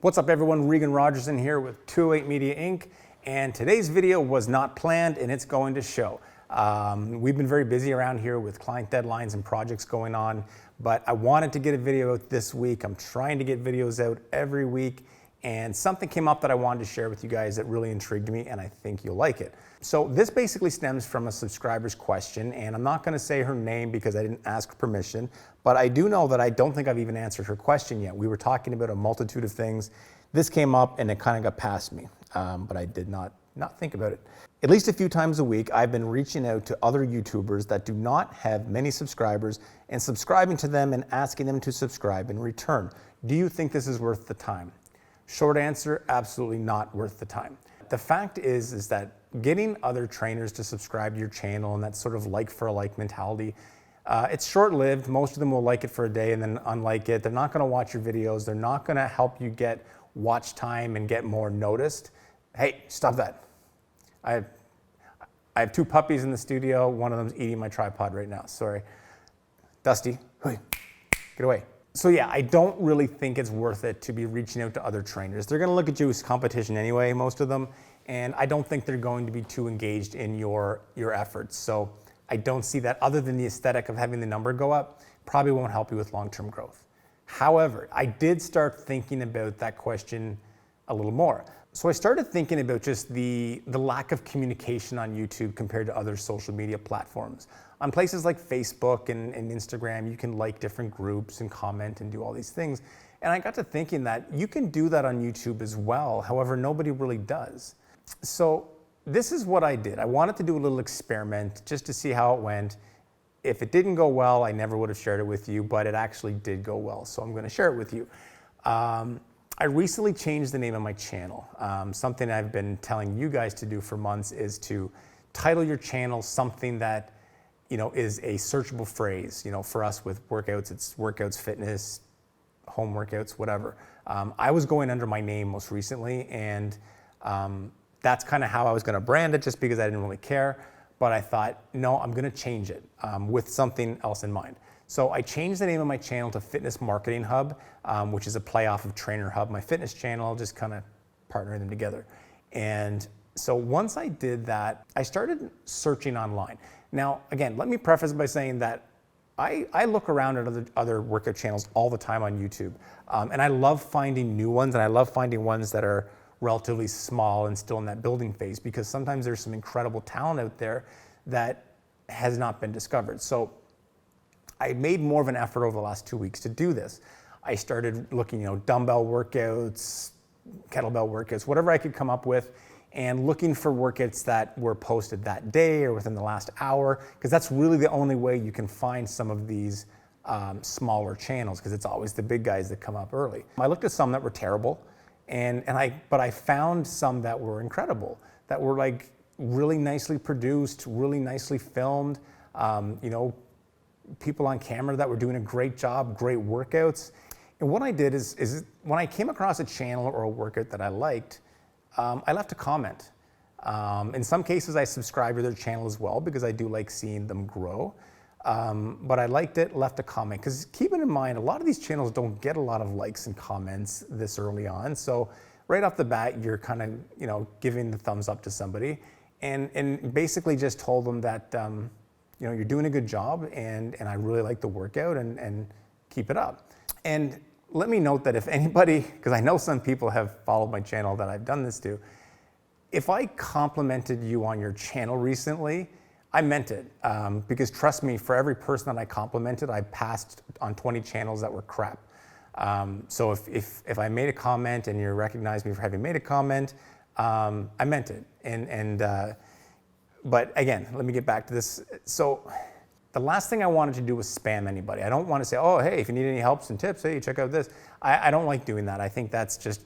What's up everyone, Regan Rogerson here with 208 Media Inc. And today's video was not planned and it's going to show. We've been very busy around here with client deadlines and projects going on, but I wanted to get a video out this week. I'm trying to get videos out every week, and something came up that I wanted to share with you guys that really intrigued me, and I think you'll like it. So this basically stems from a subscriber's question, and I'm not going to say her name because I didn't ask permission, but I do know that I don't think I've even answered her question yet. We were talking about a multitude of things. This came up and it kind of got past me, but I did not think about it. At least a few times a week, I've been reaching out to other YouTubers that do not have many subscribers and subscribing to them and asking them to subscribe in return. Do you think this is worth the time? Short answer, absolutely not worth the time. The fact is that getting other trainers to subscribe to your channel and that sort of like for a like mentality, it's short-lived. Most of them will like it for a day and then unlike it. They're not gonna watch your videos. They're not gonna help you get watch time and get more noticed. Hey, stop that. I have two puppies in the studio. One of them's eating my tripod right now, sorry. Dusty, get away. So yeah, I don't really think it's worth it to be reaching out to other trainers. They're gonna look at you as competition anyway, most of them, and I don't think they're going to be too engaged in your efforts. So I don't see that, other than the aesthetic of having the number go up, probably won't help you with long-term growth. However, I did start thinking about that question a little more. So I started thinking about just the lack of communication on YouTube compared to other social media platforms. On places like Facebook and Instagram, you can like different groups and comment and do all these things. And I got to thinking that you can do that on YouTube as well. However, nobody really does. So this is what I did. I wanted to do a little experiment just to see how it went. If it didn't go well, I never would have shared it with you, but it actually did go well. So I'm going to share it with you. I recently changed the name of my channel. Something I've been telling you guys to do for months is to title your channel something that, is a searchable phrase. For us with workouts, it's workouts, fitness, home workouts, whatever. I was going under my name most recently, and that's kind of how I was going to brand it, just because I didn't really care. But I thought, no, I'm going to change it with something else in mind. So I changed the name of my channel to Fitness Marketing Hub, which is a play off of Trainer Hub, my fitness channel, just kind of partnering them together. And so once I did that, I started searching online. Now, again, let me preface by saying that I look around at other workout channels all the time on YouTube. And I love finding new ones, and I love finding ones that are relatively small and still in that building phase, because sometimes there's some incredible talent out there that has not been discovered. So I made more of an effort over the last 2 weeks to do this. I started looking, dumbbell workouts, kettlebell workouts, whatever I could come up with, and looking for workouts that were posted that day or within the last hour, because that's really the only way you can find some of these smaller channels, because it's always the big guys that come up early. I looked at some that were terrible, but I found some that were incredible, that were like really nicely produced, really nicely filmed, people on camera that were doing a great job, great workouts. And what I did is when I came across a channel or a workout that I liked, I left a comment. In some cases, I subscribed to their channel as well, because I do like seeing them grow. But I liked it, left a comment. Because keep it in mind, a lot of these channels don't get a lot of likes and comments this early on. So right off the bat, you're kind of, giving the thumbs up to somebody, and basically just told them that, you're doing a good job, and I really like the workout, and keep it up. And let me note that if anybody, because I know some people have followed my channel that I've done this to, if I complimented you on your channel recently, I meant it, because trust me, for every person that I complimented, I passed on 20 channels that were crap. So if I made a comment and you recognize me for having made a comment, I meant it. But again, let me get back to this. So the last thing I wanted to do was spam anybody. I don't want to say, oh, hey, if you need any helps and tips, hey, check out this. I don't like doing that. I think that's just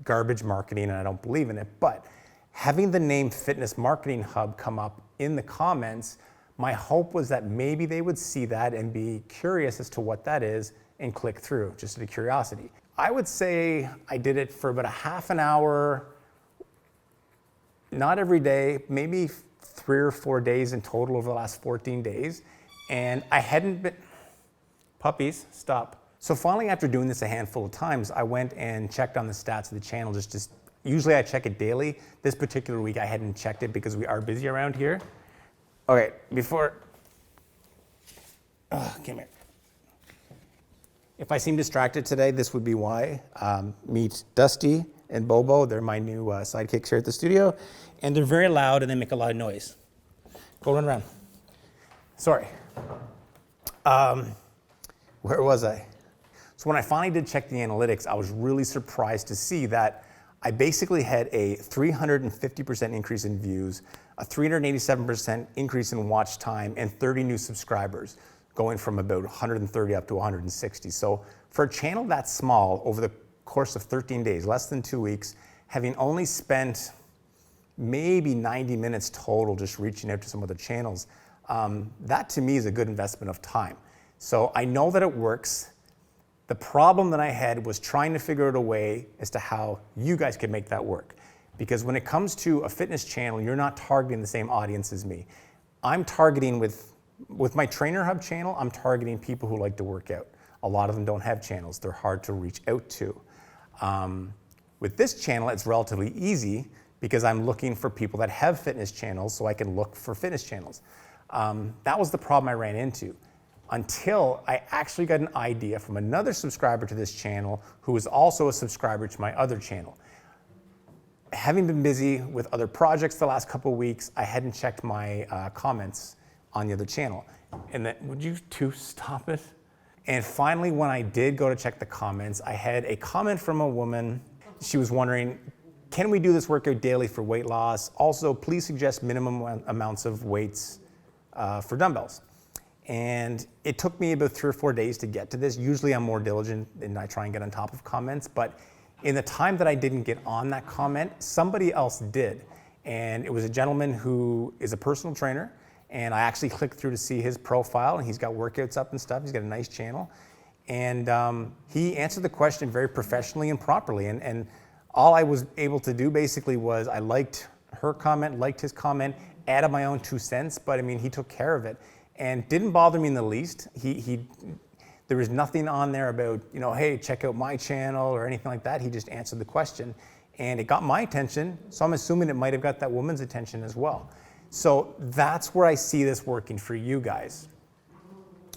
garbage marketing, and I don't believe in it. But having the name Fitness Marketing Hub come up in the comments, my hope was that maybe they would see that and be curious as to what that is and click through, just out of curiosity. I would say I did it for about a half an hour, not every day, maybe 3 or 4 days in total over the last 14 days. And I hadn't been, puppies, stop. So finally, after doing this a handful of times, I went and checked on the stats of the channel. Usually I check it daily. This particular week I hadn't checked it because we are busy around here. Okay, come here. If I seem distracted today, this would be why. Meet Dusty and Bobo. They're my new sidekicks here at the studio. And they're very loud and they make a lot of noise. Go run around. Sorry. Where was I? So when I finally did check the analytics, I was really surprised to see that I basically had a 350% increase in views, a 387% increase in watch time, and 30 new subscribers, going from about 130 up to 160. So for a channel that small, over the course of 13 days, less than 2 weeks, having only spent maybe 90 minutes total just reaching out to some other channels, that to me is a good investment of time. So I know that it works. The problem that I had was trying to figure out a way as to how you guys could make that work. Because when it comes to a fitness channel, you're not targeting the same audience as me. I'm targeting with my Trainer Hub channel, I'm targeting people who like to work out. A lot of them don't have channels. They're hard to reach out to. With this channel, it's relatively easy because I'm looking for people that have fitness channels so I can look for fitness channels. That was the problem I ran into, until I actually got an idea from another subscriber to this channel who is also a subscriber to my other channel. Having been busy with other projects the last couple of weeks, I hadn't checked my comments on the other channel. And then, would you two stop it? And finally, when I did go to check the comments, I had a comment from a woman. She was wondering, can we do this workout daily for weight loss? Also, please suggest minimum amounts of weights for dumbbells. And it took me about 3 or 4 days to get to this. Usually I'm more diligent and I try and get on top of comments, but in the time that I didn't get on that comment, somebody else did. And it was a gentleman who is a personal trainer, and I actually clicked through to see his profile, and he's got workouts up and stuff. He's got a nice channel. And he answered the question very professionally and properly. And all I was able to do basically was I liked her comment, liked his comment, added my own 2 cents, but I mean, he took care of it. And didn't bother me in the least. There was nothing on there about, hey, check out my channel or anything like that. He just answered the question, and it got my attention. So I'm assuming it might have got that woman's attention as well. So that's where I see this working for you guys.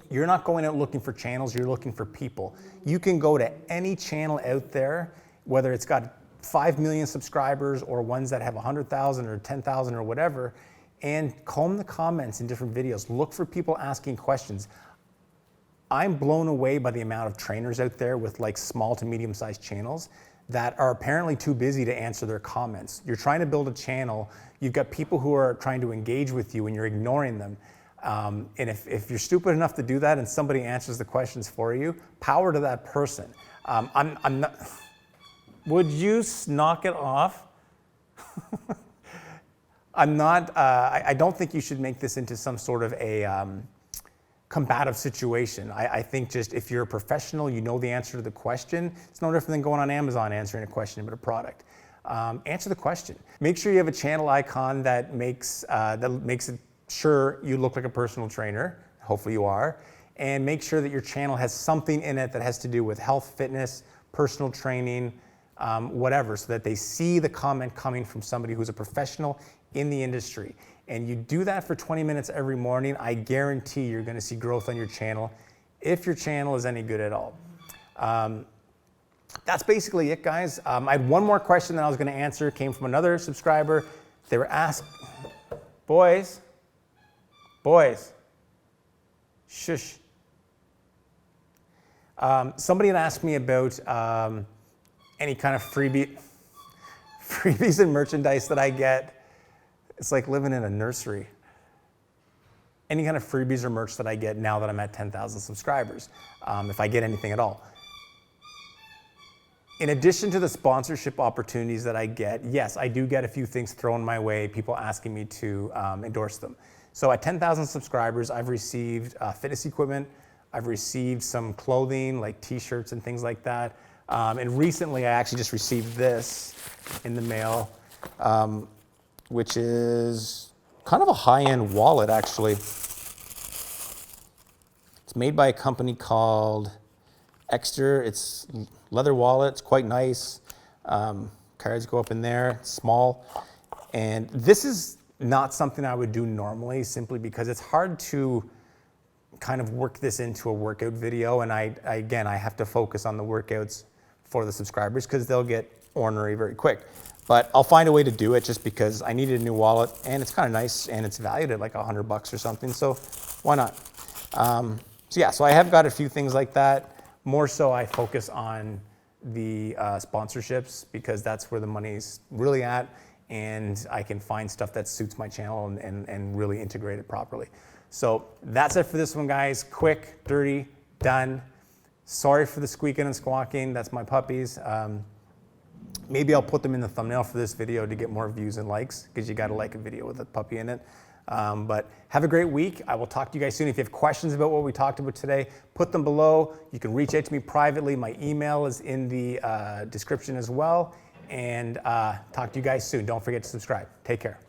You're not going out looking for channels, you're looking for people. You can go to any channel out there, whether it's got 5 million subscribers or ones that have 100,000 or 10,000 or whatever, and comb the comments in different videos. Look for people asking questions. I'm blown away by the amount of trainers out there with like small to medium-sized channels that are apparently too busy to answer their comments. You're trying to build a channel, you've got people who are trying to engage with you and you're ignoring them. And if you're stupid enough to do that and somebody answers the questions for you, power to that person. I'm not, would you knock it off? I don't think you should make this into some sort of a combative situation. I think just if you're a professional, you know the answer to the question. It's no different than going on Amazon answering a question about a product. Answer the question. Make sure you have a channel icon that makes it sure you look like a personal trainer. Hopefully you are. And make sure that your channel has something in it that has to do with health, fitness, personal training, whatever, so that they see the comment coming from somebody who's a professional in the industry. And you do that for 20 minutes every morning, I guarantee you're gonna see growth on your channel, if your channel is any good at all. That's basically it, guys. I had one more question that I was gonna answer, came from another subscriber. They were asked, boys, shush. Somebody had asked me about any kind of freebies and merchandise that I get. It's like living in a nursery. Any kind of freebies or merch that I get now that I'm at 10,000 subscribers, if I get anything at all. In addition to the sponsorship opportunities that I get, yes, I do get a few things thrown my way, people asking me to endorse them. So at 10,000 subscribers, I've received fitness equipment, I've received some clothing, like t-shirts and things like that. And recently I actually just received this in the mail, which is kind of a high-end wallet, actually. It's made by a company called extra. It's leather wallet. It's quite nice. Cards go up in there. It's small. And this is not something I would do normally, simply because it's hard to kind of work this into a workout video. And again, I have to focus on the workouts for the subscribers because they'll get ornery very quick. But I'll find a way to do it just because I needed a new wallet and it's kind of nice and it's valued at like $100 or something. So why not? So yeah, so I have got a few things like that. More so I focus on the sponsorships because that's where the money's really at, and I can find stuff that suits my channel and really integrate it properly. So that's it for this one, guys. Quick, dirty, done. Sorry for the squeaking and squawking. That's my puppies. Maybe I'll put them in the thumbnail for this video to get more views and likes, because you got to like a video with a puppy in it. But have a great week. I will talk to you guys soon. If you have questions about what we talked about today, put them below. You can reach out to me privately. My email is in the description as well. And talk to you guys soon. Don't forget to subscribe. Take care.